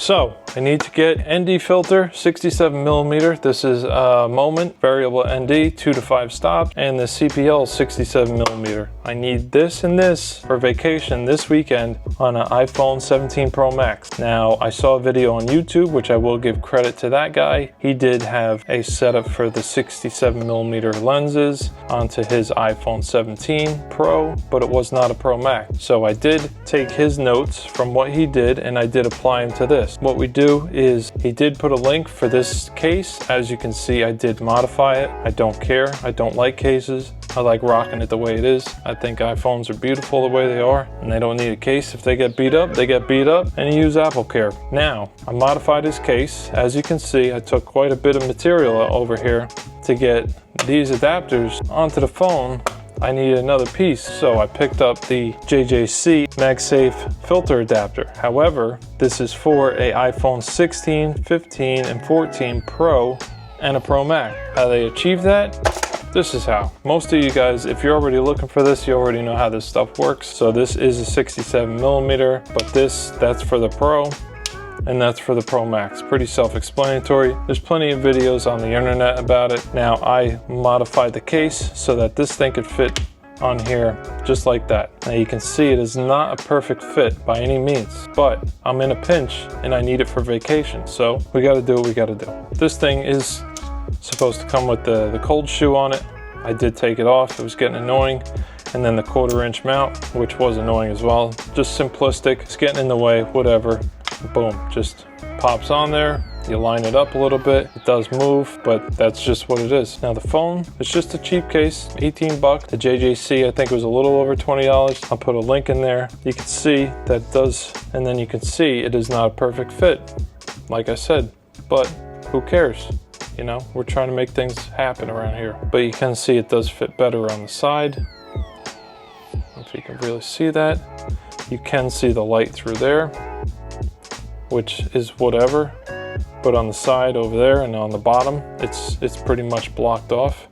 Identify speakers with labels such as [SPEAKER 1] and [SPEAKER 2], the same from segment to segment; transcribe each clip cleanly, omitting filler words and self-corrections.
[SPEAKER 1] So I need to get ND filter, 67 millimeter. This is a Moment variable ND, 2 to 5 stops, and the CPL 67 millimeter. I need this and this for vacation this weekend on an iPhone 17 Pro Max. Now I saw a video on YouTube, which I will give credit to that guy. He did have a setup for the 67 millimeter lenses onto his iPhone 17 Pro, but it was not a Pro Max. So I did take his notes from what he did and I did apply them to this. What we do is he did put a link for this case. As you can see, I did modify it. I don't care. I don't like cases. I like rocking it the way it is. I think iPhones are beautiful the way they are, and they don't need a case. If they get beat up, they get beat up, and you use Apple Care. Now, I modified his case. As you can see, I took quite a bit of material over here to get these adapters onto the phone. I needed another piece, so I picked up the JJC MagSafe filter adapter. However, this is for a iPhone 16, 15, and 14 Pro and a Pro Max. How they achieve that? This is how. Most of you guys, if you're already looking for this, you already know how this stuff works. So this is a 67 millimeter, but that's for the Pro, and that's for the Pro Max. Pretty self-explanatory. There's plenty of videos on the internet about it. Now I modified the case so that this thing could fit on here just like that. Now you can see it is not a perfect fit by any means, but I'm in a pinch and I need it for vacation. So we gotta do what we gotta do. This thing is supposed to come with the cold shoe on it. I did take it off, it was getting annoying. And then the 1/4" mount, which was annoying as well. Just simplistic, it's getting in the way, whatever. Boom, just pops on there. You line it up a little bit, it does move, but that's just what it is. Now the phone, it's just a cheap case, 18 bucks. The JJC, I think it was a little over $20. I'll put a link in there. You can see that it does, and then you can see it is not a perfect fit, like I said, but who cares? You know, we're trying to make things happen around here. But you can see it does fit better on the side. If you can really see that. You can see the light through there, which is whatever. But on the side over there and on the bottom, it's pretty much blocked off.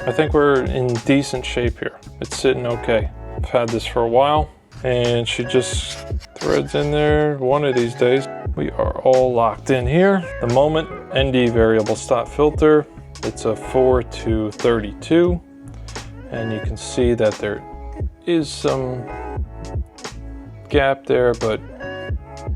[SPEAKER 1] I think we're in decent shape here. It's sitting okay. I've had this for a while and she just threads in there one of these days. We are all locked in here. The Moment ND variable stop filter. It's a 4 to 32. And you can see that there is some gap there, but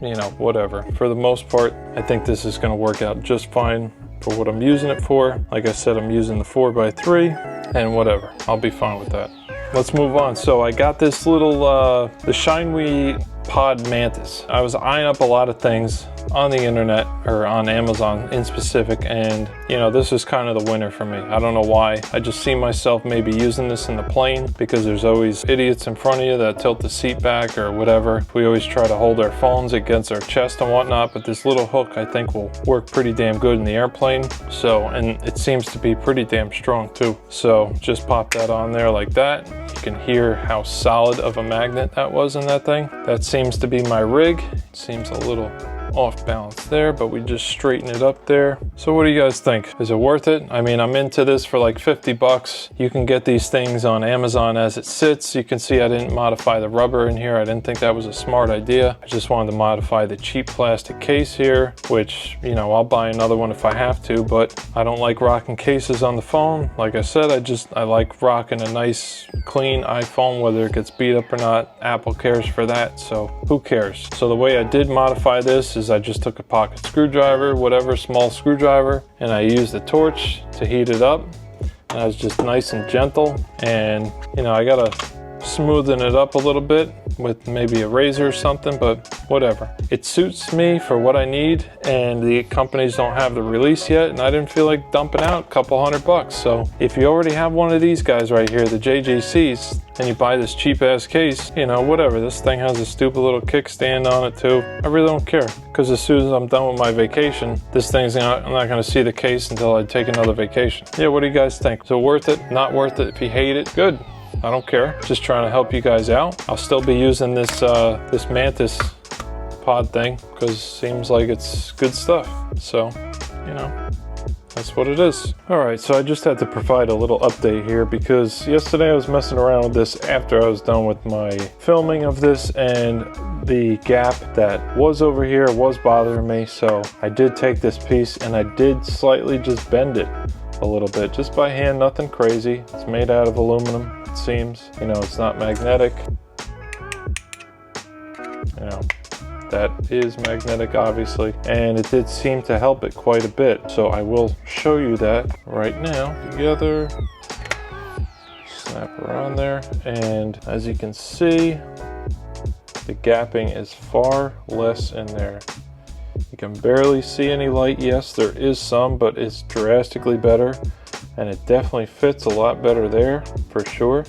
[SPEAKER 1] you know, whatever. For the most part, I think this is gonna work out just fine for what I'm using it for. Like I said, I'm using the 4x3 and whatever. I'll be fine with that. Let's move on. So I got this little, the Shinewee Pod Mantis. I was eyeing up a lot of things on the internet or on Amazon in specific, and you know, this is kind of the winner for me. I don't know why. I just see myself maybe using this in the plane because there's always idiots in front of you that tilt the seat back or whatever. We always try to hold our phones against our chest and whatnot, but this little hook I think will work pretty damn good in the airplane. So, and it seems to be pretty damn strong too. So just pop that on there like that. You can hear how solid of a magnet that was in that thing. That seems to be my rig. It seems a little off balance there, but we just straighten it up there. So what do you guys think? Is it worth it? I mean, I'm into this for like 50 bucks. You can get these things on Amazon as it sits. You can see I didn't modify the rubber in here. I didn't think that was a smart idea. I just wanted to modify the cheap plastic case here, which, you know, I'll buy another one if I have to, but I don't like rocking cases on the phone. Like I said, I like rocking a nice clean iPhone, whether it gets beat up or not. Apple cares for that, so who cares? So the way I did modify this is I just took a pocket screwdriver, whatever, small screwdriver, and I used the torch to heat it up. And I was just nice and gentle, and you know, I gotta smoothen it up a little bit with maybe a razor or something, but whatever. It suits me for what I need, and the companies don't have the release yet, and I didn't feel like dumping out a couple $100. So if you already have one of these guys right here, the JJCs, and you buy this cheap ass case, you know, whatever. This thing has a stupid little kickstand on it too. I really don't care, because as soon as I'm done with my vacation, this thing's I'm not gonna see the case until I take another vacation. Yeah, what do you guys think? Is it worth it? Not worth it? If you hate it, good. I don't care. Just trying to help you guys out. I'll still be using this this Mantis pod thing because it seems like it's good stuff. So, you know, that's what it is. All right, so I just had to provide a little update here because yesterday I was messing around with this after I was done with my filming of this, and the gap that was over here was bothering me. So I did take this piece and I did slightly just bend it a little bit, just by hand, nothing crazy. It's made out of aluminum, it seems. You know, it's not magnetic. You know, that is magnetic, obviously, and it did seem to help it quite a bit. So I will show you that right now. Together, snap her on there, and as you can see, the gapping is far less in there. You can barely see any light. Yes, there is some, but it's drastically better, and it definitely fits a lot better there for sure.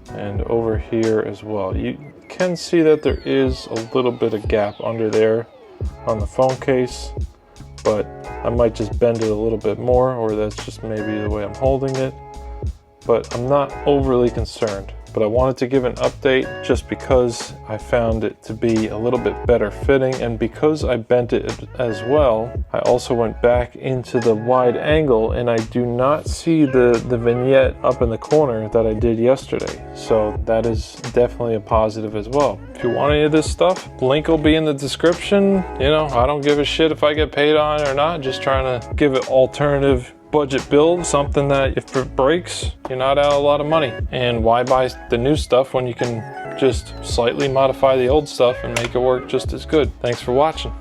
[SPEAKER 1] And over here as well, you can see that there is a little bit of gap under there on the phone case, but I might just bend it a little bit more, or that's just maybe the way I'm holding it, but I'm not overly concerned. But I wanted to give an update just because I found it to be a little bit better fitting, and because I bent it as well, I also went back into the wide angle and I do not see the vignette up in the corner that I did yesterday. So that is definitely a positive as well. If you want any of this stuff, link will be in the description. You know, I don't give a shit if I get paid on it or not, just trying to give it alternative budget build, something that if it breaks, you're not out a lot of money. And why buy the new stuff when you can just slightly modify the old stuff and make it work just as good? Thanks for watching.